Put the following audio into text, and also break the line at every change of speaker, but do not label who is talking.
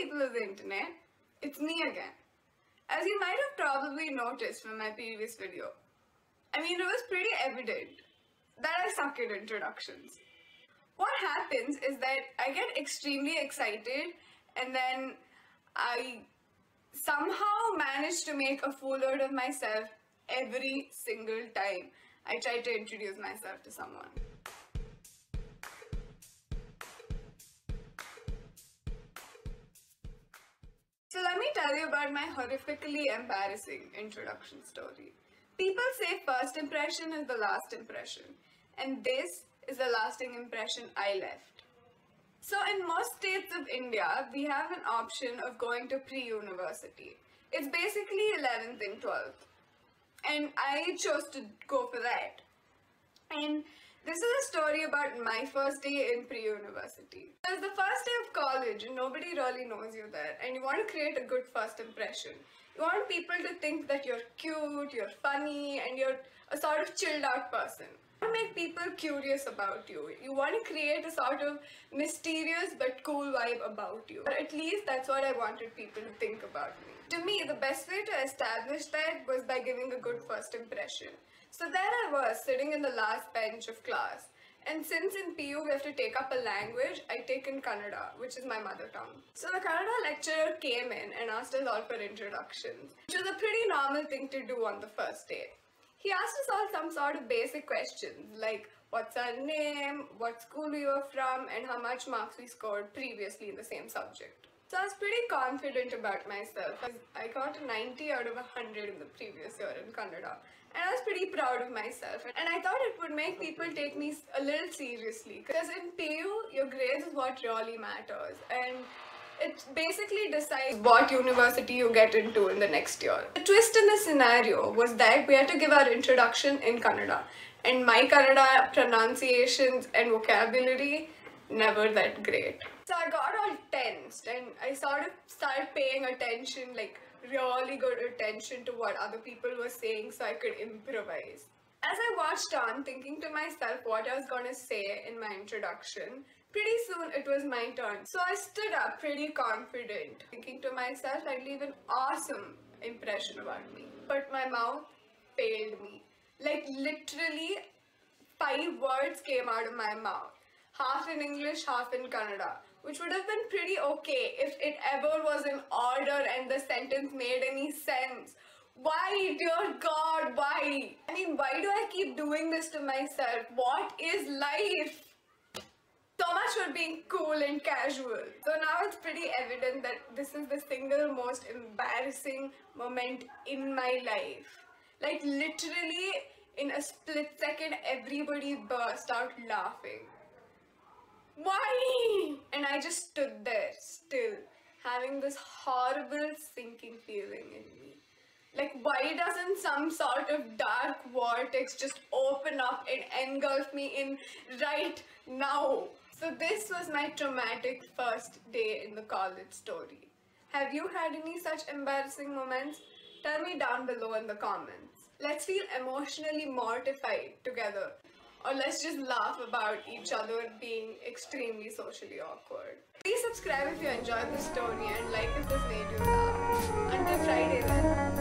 people of the internet, it's me again. As you might have probably noticed from my previous video, it was pretty evident that I suck at introductions. What happens is that I get extremely excited and then I somehow manage to make a fool out of myself every single time I try to introduce myself to someone. So let me tell you about my horrifically embarrassing introduction story. People say first impression is the last impression, and this is the lasting impression I left. So in most states of India, we have an option of going to pre-university. It's basically 11th and 12th. And I chose to go for that. And this is a story about my first day in pre-university. It was the first day of college and nobody really knows you there, and you want to create a good first impression. You want people to think that you're cute, you're funny, and you're a sort of chilled out person. You want to make people curious about you. You want to create a sort of mysterious but cool vibe about you. Or at least that's what I wanted people to think about me. To me, the best way to establish that was by giving a good first impression. So there I was, sitting in the last bench of class. And since in PU we have to take up a language, I taken Kannada, which is my mother tongue. So the Kannada lecturer came in and asked us all for introductions, which was a pretty normal thing to do on the first day. He asked us all some sort of basic questions like what's our name, what school we were from, and how much marks we scored previously in the same subject. So I was pretty confident about myself. I got a 90 out of 100 in the previous year in Kannada. And I was pretty proud of myself. And I thought it would make people take me a little seriously. Because in PU, your grades is what really matters. And it basically decides what university you get into in the next year. The twist in the scenario was that we had to give our introduction in Kannada. And my Kannada pronunciations and vocabulary, never that great. So I got all tensed and I sort of started paying attention, like really good attention to what other people were saying so I could improvise. As I watched on, thinking to myself what I was going to say in my introduction, pretty soon it was my turn. So I stood up pretty confident, thinking to myself I'd leave an awesome impression about me. But my mouth failed me. Like literally 5 words came out of my mouth. Half in English, half in Kannada, which would have been pretty okay if it ever was in order and the sentence made any sense. Why, dear God, why? Why do I keep doing this to myself? What is life? So much for being cool and casual. So now it's pretty evident that this is the single most embarrassing moment in my life. Like literally in a split second, everybody burst out laughing. Why? And I just stood there still, having this horrible sinking feeling in me. Like, why doesn't some sort of dark vortex just open up and engulf me in right now? So this was my traumatic first day in the college story. Have you had any such embarrassing moments? Tell me down below in the comments. Let's feel emotionally mortified together. Or let's just laugh about each other being extremely socially awkward. Please subscribe if you enjoyed the story and like if this made you laugh. Until Friday then.